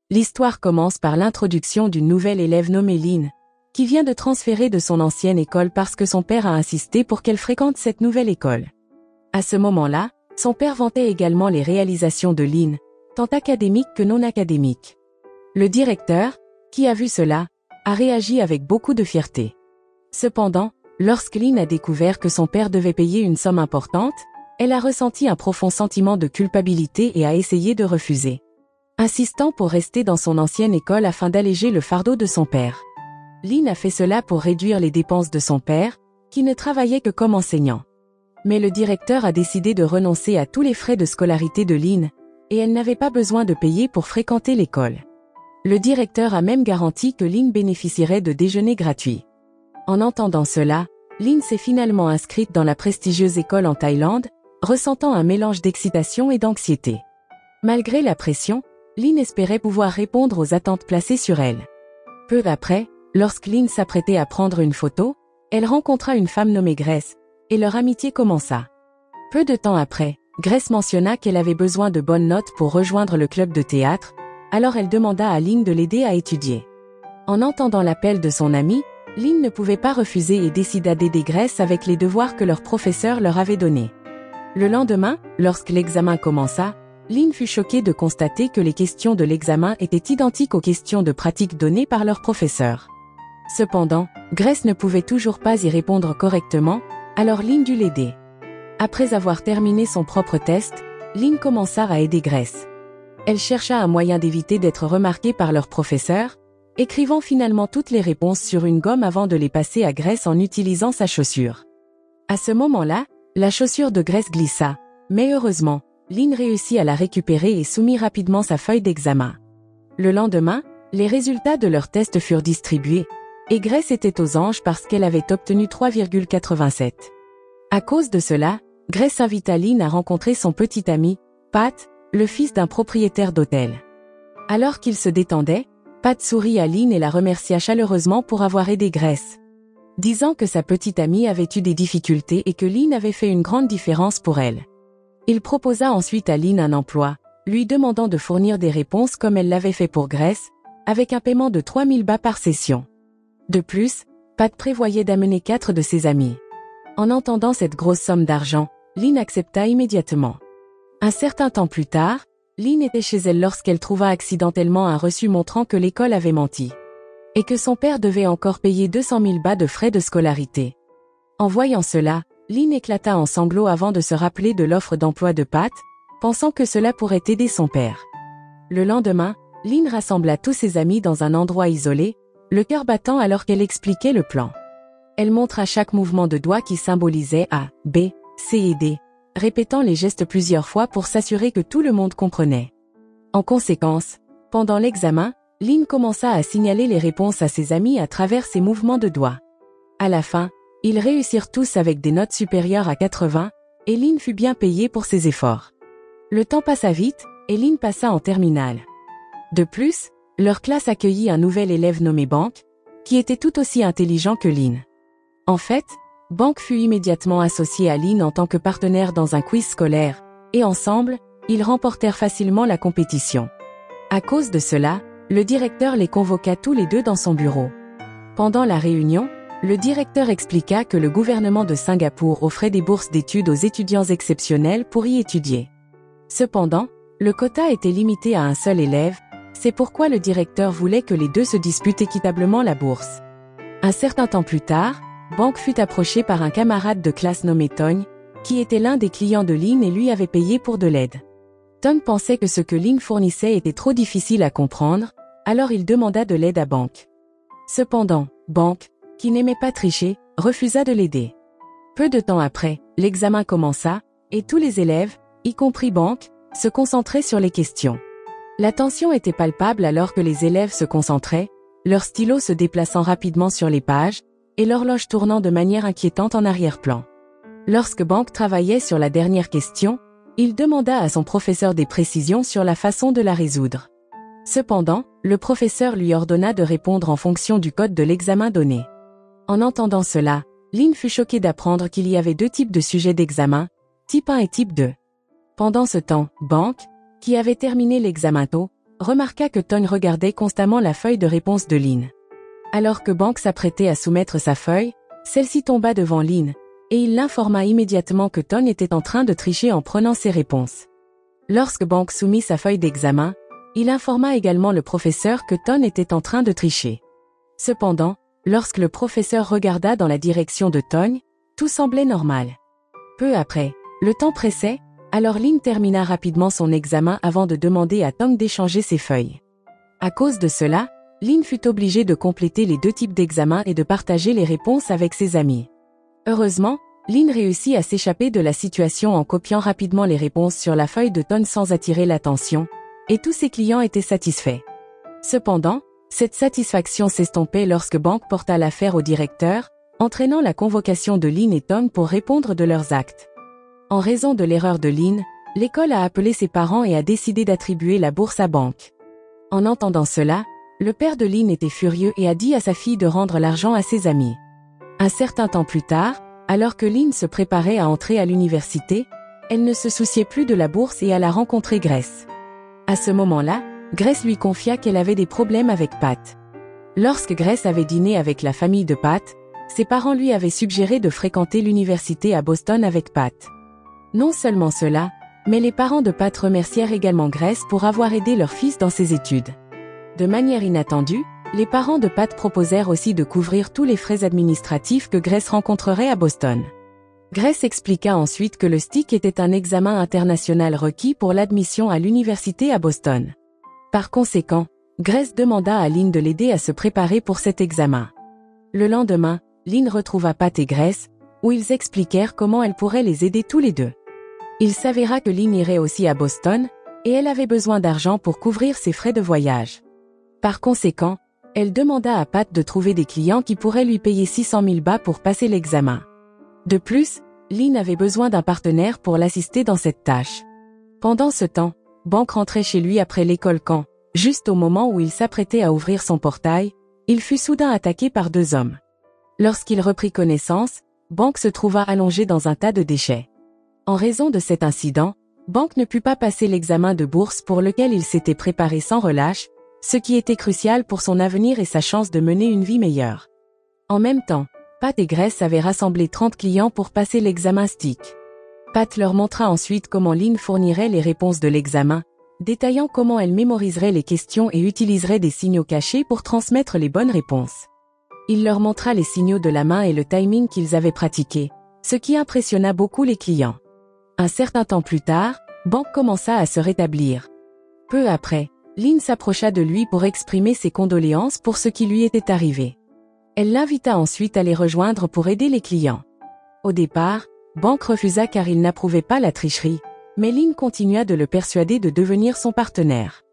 l'histoire commence par l'introduction d'une nouvelle élève nommée Lynn, qui vient de transférer de son ancienne école parce que son père a insisté pour qu'elle fréquente cette nouvelle école. À ce moment-là, son père vantait également les réalisations de Lynn, tant académiques que non académiques. Le directeur, qui a vu cela, a réagi avec beaucoup de fierté. Cependant, lorsque Lynn a découvert que son père devait payer une somme importante, elle a ressenti un profond sentiment de culpabilité et a essayé de refuser, insistant pour rester dans son ancienne école afin d'alléger le fardeau de son père. Lynn a fait cela pour réduire les dépenses de son père, qui ne travaillait que comme enseignant. Mais le directeur a décidé de renoncer à tous les frais de scolarité de Lynn, et elle n'avait pas besoin de payer pour fréquenter l'école. Le directeur a même garanti que Lynn bénéficierait de déjeuners gratuits. En entendant cela, Lynn s'est finalement inscrite dans la prestigieuse école en Thaïlande, ressentant un mélange d'excitation et d'anxiété. Malgré la pression, Lynn espérait pouvoir répondre aux attentes placées sur elle. Peu après, lorsque Lynn s'apprêtait à prendre une photo, elle rencontra une femme nommée Grace, et leur amitié commença. Peu de temps après, Grace mentionna qu'elle avait besoin de bonnes notes pour rejoindre le club de théâtre, alors elle demanda à Lynn de l'aider à étudier. En entendant l'appel de son amie, Lynn ne pouvait pas refuser et décida d'aider Grace avec les devoirs que leur professeur leur avait donnés. Le lendemain, lorsque l'examen commença, Lynn fut choquée de constater que les questions de l'examen étaient identiques aux questions de pratique données par leur professeur. Cependant, Grace ne pouvait toujours pas y répondre correctement, alors Lynn dut l'aider. Après avoir terminé son propre test, Lynn commença à aider Grace. Elle chercha un moyen d'éviter d'être remarquée par leur professeur, écrivant finalement toutes les réponses sur une gomme avant de les passer à Grace en utilisant sa chaussure. À ce moment-là, la chaussure de Grace glissa, mais heureusement, Lynn réussit à la récupérer et soumit rapidement sa feuille d'examen. Le lendemain, les résultats de leur test furent distribués, et Grace était aux anges parce qu'elle avait obtenu 3,87. À cause de cela, Grace invita Lynn à rencontrer son petit ami, Pat, le fils d'un propriétaire d'hôtel. Alors qu'il se détendait, Pat sourit à Lynn et la remercia chaleureusement pour avoir aidé Grace, disant que sa petite amie avait eu des difficultés et que Lynn avait fait une grande différence pour elle. Il proposa ensuite à Lynn un emploi, lui demandant de fournir des réponses comme elle l'avait fait pour Grace, avec un paiement de 3000 bahts par session. De plus, Pat prévoyait d'amener 4 de ses amis. En entendant cette grosse somme d'argent, Lynn accepta immédiatement. Un certain temps plus tard, Lynn était chez elle lorsqu'elle trouva accidentellement un reçu montrant que l'école avait menti, et que son père devait encore payer 200 000 bahts de frais de scolarité. En voyant cela, Lynn éclata en sanglots avant de se rappeler de l'offre d'emploi de Pat, pensant que cela pourrait aider son père. Le lendemain, Lynn rassembla tous ses amis dans un endroit isolé, le cœur battant alors qu'elle expliquait le plan. Elle montra chaque mouvement de doigt qui symbolisait A, B, C et D, répétant les gestes plusieurs fois pour s'assurer que tout le monde comprenait. En conséquence, pendant l'examen, Lynn commença à signaler les réponses à ses amis à travers ses mouvements de doigts. À la fin, ils réussirent tous avec des notes supérieures à 80, et Lynn fut bien payée pour ses efforts. Le temps passa vite, et Lynn passa en terminale. De plus, leur classe accueillit un nouvel élève nommé Bank, qui était tout aussi intelligent que Lynn. En fait, Bank fut immédiatement associé à Lynn en tant que partenaire dans un quiz scolaire, et ensemble, ils remportèrent facilement la compétition. À cause de cela, le directeur les convoqua tous les deux dans son bureau. Pendant la réunion, le directeur expliqua que le gouvernement de Singapour offrait des bourses d'études aux étudiants exceptionnels pour y étudier. Cependant, le quota était limité à un seul élève, c'est pourquoi le directeur voulait que les deux se disputent équitablement la bourse. Un certain temps plus tard, Bank fut approché par un camarade de classe nommé Tony, qui était l'un des clients de Lynn et lui avait payé pour de l'aide. Tony pensait que ce que Lynn fournissait était trop difficile à comprendre, alors il demanda de l'aide à Bank. Cependant, Bank, qui n'aimait pas tricher, refusa de l'aider. Peu de temps après, l'examen commença, et tous les élèves, y compris Bank, se concentraient sur les questions. La tension était palpable alors que les élèves se concentraient, leurs stylos se déplaçant rapidement sur les pages, et l'horloge tournant de manière inquiétante en arrière-plan. Lorsque Bank travaillait sur la dernière question, il demanda à son professeur des précisions sur la façon de la résoudre. Cependant, le professeur lui ordonna de répondre en fonction du code de l'examen donné. En entendant cela, Lynn fut choquée d'apprendre qu'il y avait 2 types de sujets d'examen, type 1 et type 2. Pendant ce temps, Bank, qui avait terminé l'examen tôt, remarqua que Togne regardait constamment la feuille de réponse de Lynn. Alors que Bank s'apprêtait à soumettre sa feuille, celle-ci tomba devant Lynn, et il l'informa immédiatement que Togne était en train de tricher en prenant ses réponses. Lorsque Bank soumit sa feuille d'examen, il informa également le professeur que Togne était en train de tricher. Cependant, lorsque le professeur regarda dans la direction de Togne, tout semblait normal. Peu après, le temps pressait, alors Lynn termina rapidement son examen avant de demander à Togne d'échanger ses feuilles. À cause de cela, Lynn fut obligée de compléter les deux types d'examens et de partager les réponses avec ses amis. Heureusement, Lynn réussit à s'échapper de la situation en copiant rapidement les réponses sur la feuille de Togne sans attirer l'attention, et tous ses clients étaient satisfaits. Cependant, cette satisfaction s'estompait lorsque Bank porta l'affaire au directeur, entraînant la convocation de Lynn et Togne pour répondre de leurs actes. En raison de l'erreur de Lynn, l'école a appelé ses parents et a décidé d'attribuer la bourse à Bank. En entendant cela, le père de Lynn était furieux et a dit à sa fille de rendre l'argent à ses amis. Un certain temps plus tard, alors que Lynn se préparait à entrer à l'université, elle ne se souciait plus de la bourse et alla rencontrer Grace. À ce moment-là, Grace lui confia qu'elle avait des problèmes avec Pat. Lorsque Grace avait dîné avec la famille de Pat, ses parents lui avaient suggéré de fréquenter l'université à Boston avec Pat. Non seulement cela, mais les parents de Pat remercièrent également Grace pour avoir aidé leur fils dans ses études. De manière inattendue, les parents de Pat proposèrent aussi de couvrir tous les frais administratifs que Grace rencontrerait à Boston. Grace expliqua ensuite que le STIC était un examen international requis pour l'admission à l'université à Boston. Par conséquent, Grace demanda à Lynn de l'aider à se préparer pour cet examen. Le lendemain, Lynn retrouva Pat et Grace, où ils expliquèrent comment elle pourrait les aider tous les deux. Il s'avéra que Lynn irait aussi à Boston, et elle avait besoin d'argent pour couvrir ses frais de voyage. Par conséquent, elle demanda à Pat de trouver des clients qui pourraient lui payer 600 000 $ pour passer l'examen. De plus, Lynn avait besoin d'un partenaire pour l'assister dans cette tâche. Pendant ce temps, Bank rentrait chez lui après l'école quand, juste au moment où il s'apprêtait à ouvrir son portail, il fut soudain attaqué par deux hommes. Lorsqu'il reprit connaissance, Bank se trouva allongé dans un tas de déchets. En raison de cet incident, Bank ne put pas passer l'examen de bourse pour lequel il s'était préparé sans relâche, ce qui était crucial pour son avenir et sa chance de mener une vie meilleure. En même temps, Pat et Grace avaient rassemblé 30 clients pour passer l'examen STIC. Pat leur montra ensuite comment Lynn fournirait les réponses de l'examen, détaillant comment elle mémoriserait les questions et utiliserait des signaux cachés pour transmettre les bonnes réponses. Il leur montra les signaux de la main et le timing qu'ils avaient pratiqué, ce qui impressionna beaucoup les clients. Un certain temps plus tard, Bank commença à se rétablir. Peu après, Lynn s'approcha de lui pour exprimer ses condoléances pour ce qui lui était arrivé. Elle l'invita ensuite à les rejoindre pour aider les clients. Au départ, Bank refusa car il n'approuvait pas la tricherie, mais Lynn continua de le persuader de devenir son partenaire.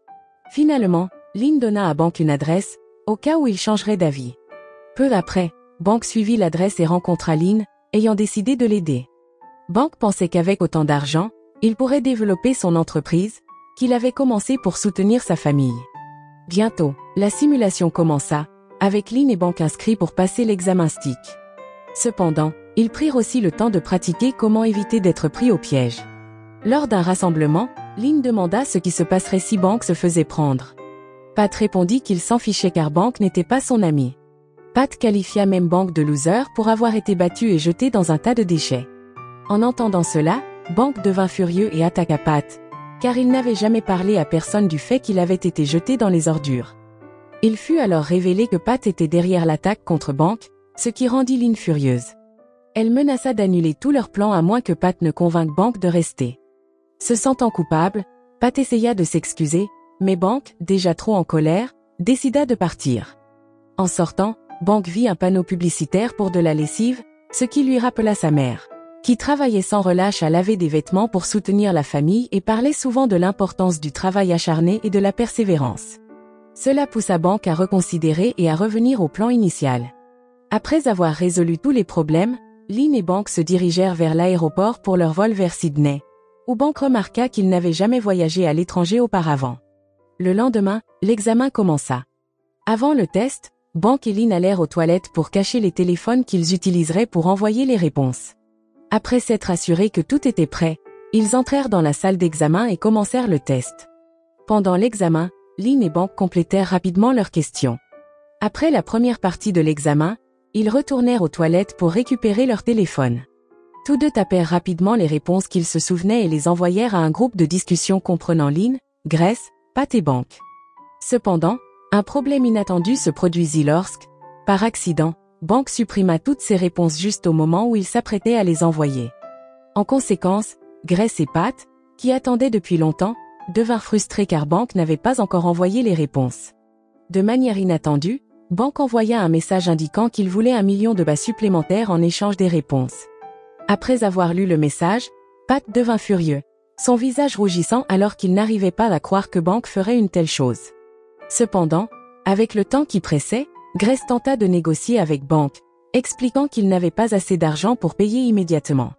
Finalement, Lynn donna à Bank une adresse, au cas où il changerait d'avis. Peu après, Bank suivit l'adresse et rencontra Lynn, ayant décidé de l'aider. Bank pensait qu'avec autant d'argent, il pourrait développer son entreprise, qu'il avait commencé pour soutenir sa famille. Bientôt, la simulation commença, avec Lynn et Bank inscrits pour passer l'examen STIC. Cependant, ils prirent aussi le temps de pratiquer comment éviter d'être pris au piège. Lors d'un rassemblement, Lynn demanda ce qui se passerait si Bank se faisait prendre. Pat répondit qu'il s'en fichait car Bank n'était pas son ami. Pat qualifia même Bank de loser pour avoir été battu et jeté dans un tas de déchets. En entendant cela, Bank devint furieux et attaqua Pat, car il n'avait jamais parlé à personne du fait qu'il avait été jeté dans les ordures. Il fut alors révélé que Pat était derrière l'attaque contre Bank, ce qui rendit Lynn furieuse. Elle menaça d'annuler tous leurs plans à moins que Pat ne convainque Bank de rester. Se sentant coupable, Pat essaya de s'excuser, mais Bank, déjà trop en colère, décida de partir. En sortant, Bank vit un panneau publicitaire pour de la lessive, ce qui lui rappela sa mère, qui travaillait sans relâche à laver des vêtements pour soutenir la famille et parlait souvent de l'importance du travail acharné et de la persévérance. Cela poussa Bank à reconsidérer et à revenir au plan initial. Après avoir résolu tous les problèmes, Lynn et Bank se dirigèrent vers l'aéroport pour leur vol vers Sydney, où Bank remarqua qu'il n'avait jamais voyagé à l'étranger auparavant. Le lendemain, l'examen commença. Avant le test, Bank et Lynn allèrent aux toilettes pour cacher les téléphones qu'ils utiliseraient pour envoyer les réponses. Après s'être assurés que tout était prêt, ils entrèrent dans la salle d'examen et commencèrent le test. Pendant l'examen, Lynn et Bank complétèrent rapidement leurs questions. Après la première partie de l'examen, ils retournèrent aux toilettes pour récupérer leur téléphone. Tous deux tapèrent rapidement les réponses qu'ils se souvenaient et les envoyèrent à un groupe de discussion comprenant Lynn, Grace, Pat et Bank. Cependant, un problème inattendu se produisit lorsque, par accident, Bank supprima toutes ces réponses juste au moment où il s'apprêtait à les envoyer. En conséquence, Grace et Pat, qui attendaient depuis longtemps, devinrent frustrés car Bank n'avait pas encore envoyé les réponses. De manière inattendue, Bank envoya un message indiquant qu'il voulait 1 million de bas supplémentaires en échange des réponses. Après avoir lu le message, Pat devint furieux, son visage rougissant alors qu'il n'arrivait pas à croire que Bank ferait une telle chose. Cependant, avec le temps qui pressait, Grace tenta de négocier avec Bank, expliquant qu'il n'avait pas assez d'argent pour payer immédiatement.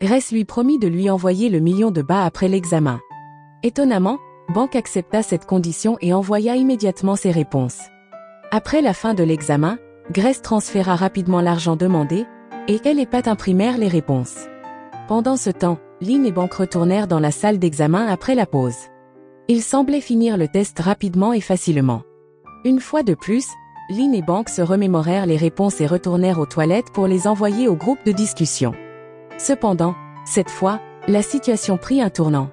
Grace lui promit de lui envoyer le million de bas après l'examen. Étonnamment, Bank accepta cette condition et envoya immédiatement ses réponses. Après la fin de l'examen, Grace transféra rapidement l'argent demandé, et elle et Pat imprimèrent les réponses. Pendant ce temps, Lynn et Bank retournèrent dans la salle d'examen après la pause. Ils semblaient finir le test rapidement et facilement. Une fois de plus, Lynn et Bank se remémorèrent les réponses et retournèrent aux toilettes pour les envoyer au groupe de discussion. Cependant, cette fois, la situation prit un tournant.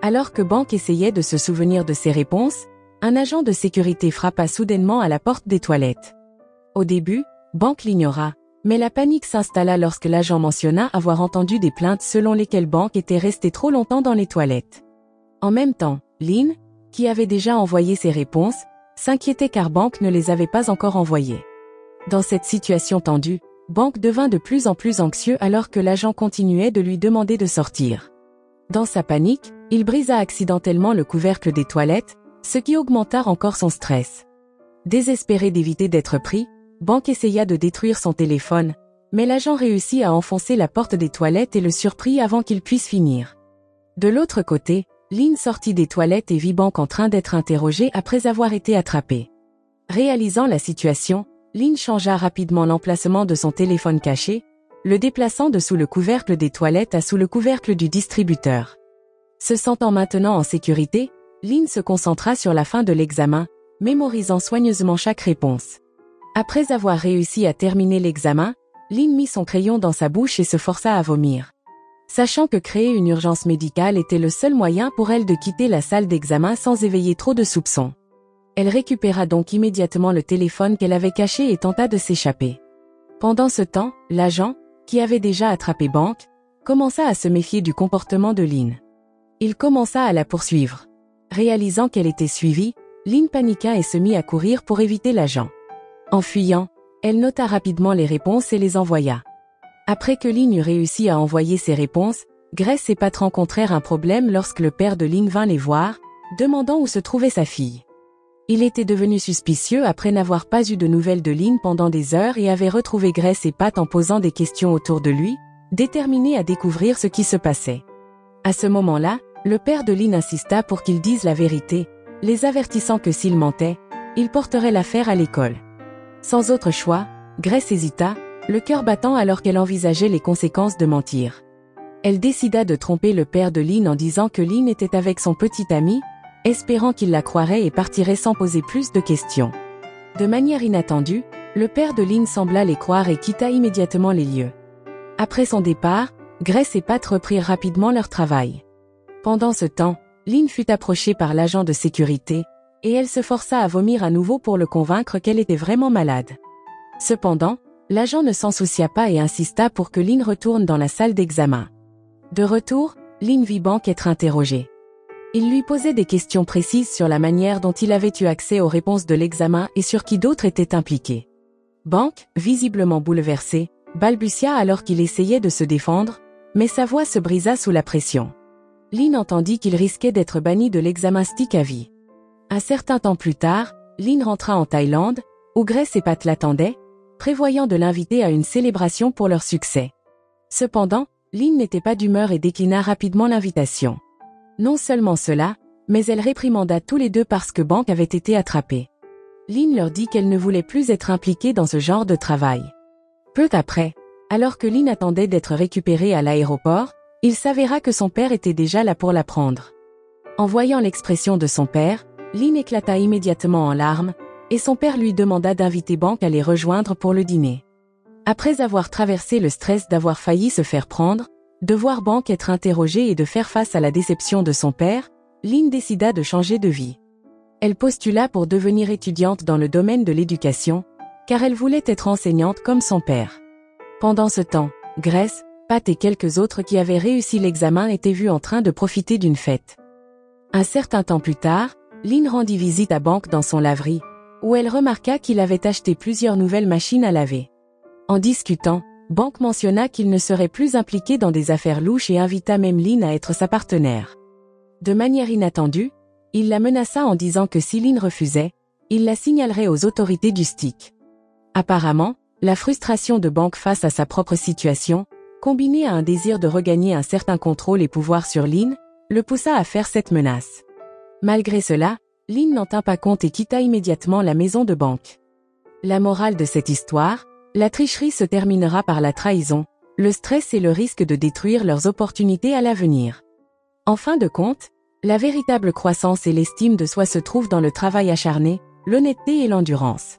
Alors que Bank essayait de se souvenir de ses réponses, un agent de sécurité frappa soudainement à la porte des toilettes. Au début, Bank l'ignora, mais la panique s'installa lorsque l'agent mentionna avoir entendu des plaintes selon lesquelles Bank était resté trop longtemps dans les toilettes. En même temps, Lynn, qui avait déjà envoyé ses réponses, s'inquiétait car Bank ne les avait pas encore envoyées. Dans cette situation tendue, Bank devint de plus en plus anxieux alors que l'agent continuait de lui demander de sortir. Dans sa panique, il brisa accidentellement le couvercle des toilettes, ce qui augmenta encore son stress. Désespéré d'éviter d'être pris, Bank essaya de détruire son téléphone, mais l'agent réussit à enfoncer la porte des toilettes et le surprit avant qu'il puisse finir. De l'autre côté, Lynn sortit des toilettes et vit Bank en train d'être interrogé après avoir été attrapé. Réalisant la situation, Lynn changea rapidement l'emplacement de son téléphone caché, le déplaçant de sous le couvercle des toilettes à sous le couvercle du distributeur. Se sentant maintenant en sécurité, Lynn se concentra sur la fin de l'examen, mémorisant soigneusement chaque réponse. Après avoir réussi à terminer l'examen, Lynn mit son crayon dans sa bouche et se força à vomir. Sachant que créer une urgence médicale était le seul moyen pour elle de quitter la salle d'examen sans éveiller trop de soupçons. Elle récupéra donc immédiatement le téléphone qu'elle avait caché et tenta de s'échapper. Pendant ce temps, l'agent, qui avait déjà attrapé Bank, commença à se méfier du comportement de Lynn. Il commença à la poursuivre. Réalisant qu'elle était suivie, Lynn paniqua et se mit à courir pour éviter l'agent. En fuyant, elle nota rapidement les réponses et les envoya. Après que Lynn eut réussi à envoyer ses réponses, Grace et Pat rencontrèrent un problème lorsque le père de Lynn vint les voir, demandant où se trouvait sa fille. Il était devenu suspicieux après n'avoir pas eu de nouvelles de Lynn pendant des heures et avait retrouvé Grace et Pat en posant des questions autour de lui, déterminé à découvrir ce qui se passait. À ce moment-là, le père de Lynn insista pour qu'ils disent la vérité, les avertissant que s'ils mentaient, ils porteraient l'affaire à l'école. Sans autre choix, Grace hésita, le cœur battant alors qu'elle envisageait les conséquences de mentir. Elle décida de tromper le père de Lynn en disant que Lynn était avec son petit ami, espérant qu'il la croirait et partirait sans poser plus de questions. De manière inattendue, le père de Lynn sembla les croire et quitta immédiatement les lieux. Après son départ, Grace et Pat reprirent rapidement leur travail. Pendant ce temps, Lynn fut approchée par l'agent de sécurité, et elle se força à vomir à nouveau pour le convaincre qu'elle était vraiment malade. Cependant, l'agent ne s'en soucia pas et insista pour que Lynn retourne dans la salle d'examen. De retour, Lynn vit Bank être interrogé. Il lui posait des questions précises sur la manière dont il avait eu accès aux réponses de l'examen et sur qui d'autres étaient impliqués. Bank, visiblement bouleversé, balbutia alors qu'il essayait de se défendre, mais sa voix se brisa sous la pression. Lynn entendit qu'il risquait d'être banni de l'examen STIC à vie. Un certain temps plus tard, Lynn rentra en Thaïlande, où Grace et Pat l'attendaient, prévoyant de l'inviter à une célébration pour leur succès. Cependant, Lynn n'était pas d'humeur et déclina rapidement l'invitation. Non seulement cela, mais elle réprimanda tous les deux parce que Bank avait été attrapé. Lynn leur dit qu'elle ne voulait plus être impliquée dans ce genre de travail. Peu après, alors que Lynn attendait d'être récupérée à l'aéroport, il s'avéra que son père était déjà là pour la prendre. En voyant l'expression de son père, Lynn éclata immédiatement en larmes, et son père lui demanda d'inviter Bank à les rejoindre pour le dîner. Après avoir traversé le stress d'avoir failli se faire prendre, de voir Bank être interrogée et de faire face à la déception de son père, Lynn décida de changer de vie. Elle postula pour devenir étudiante dans le domaine de l'éducation, car elle voulait être enseignante comme son père. Pendant ce temps, Grace, Pat et quelques autres qui avaient réussi l'examen étaient vus en train de profiter d'une fête. Un certain temps plus tard, Lynn rendit visite à Bank dans son laverie, où elle remarqua qu'il avait acheté plusieurs nouvelles machines à laver. En discutant, Bank mentionna qu'il ne serait plus impliqué dans des affaires louches et invita même Lynn à être sa partenaire. De manière inattendue, il la menaça en disant que si Lynn refusait, il la signalerait aux autorités du stick. Apparemment, la frustration de Bank face à sa propre situation, combinée à un désir de regagner un certain contrôle et pouvoir sur Lynn, le poussa à faire cette menace. Malgré cela, Lynn n'en tint pas compte et quitta immédiatement la maison de Bank. La morale de cette histoire, la tricherie se terminera par la trahison, le stress et le risque de détruire leurs opportunités à l'avenir. En fin de compte, la véritable croissance et l'estime de soi se trouvent dans le travail acharné, l'honnêteté et l'endurance.